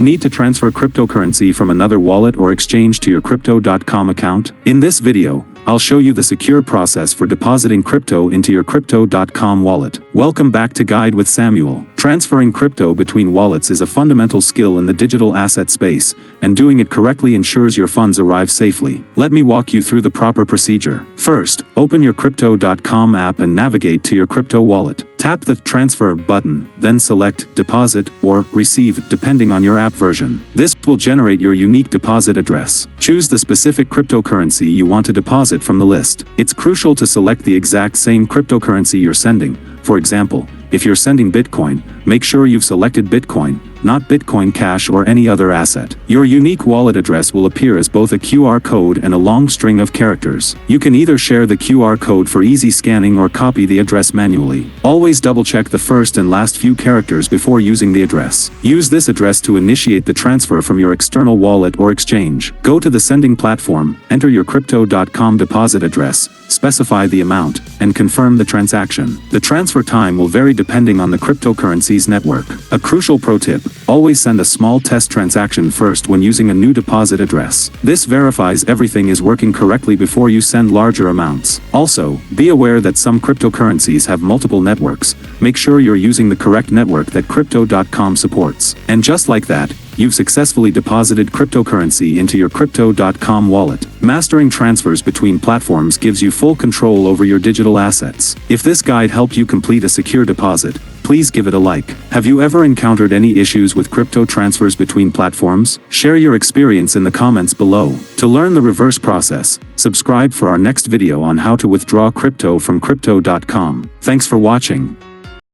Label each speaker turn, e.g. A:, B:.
A: Need to transfer cryptocurrency from another wallet or exchange to your Crypto.com account? In this video, I'll show you the secure process for depositing crypto into your Crypto.com wallet. Welcome back to Guide with Samuel. Transferring crypto between wallets is a fundamental skill in the digital asset space, and doing it correctly ensures your funds arrive safely. Let me walk you through the proper procedure. First, open your Crypto.com app and navigate to your crypto wallet. Tap the Transfer button, then select Deposit or Receive depending on your app version. This will generate your unique deposit address. Choose the specific cryptocurrency you want to deposit from the list. It's crucial to select the exact same cryptocurrency you're sending. For example, if you're sending Bitcoin, make sure you've selected Bitcoin, not Bitcoin Cash or any other asset. Your unique wallet address will appear as both a QR code and a long string of characters. You can either share the QR code for easy scanning or copy the address manually. Always double-check the first and last few characters before using the address. Use this address to initiate the transfer from your external wallet or exchange. Go to the sending platform, enter your Crypto.com deposit address, specify the amount, and confirm the transaction. The transfer time will vary depending on the cryptocurrency's network. A crucial pro tip: always send a small test transaction first when using a new deposit address. This verifies everything is working correctly before you send larger amounts. Also, be aware that some cryptocurrencies have multiple networks. Make sure you're using the correct network that Crypto.com supports. And just like that, you've successfully deposited cryptocurrency into your Crypto.com wallet. Mastering transfers between platforms gives you full control over your digital assets. If this guide helped you complete a secure deposit, please give it a like. Have you ever encountered any issues with crypto transfers between platforms? Share your experience in the comments below. To learn the reverse process, subscribe for our next video on how to withdraw crypto from Crypto.com. Thanks for watching.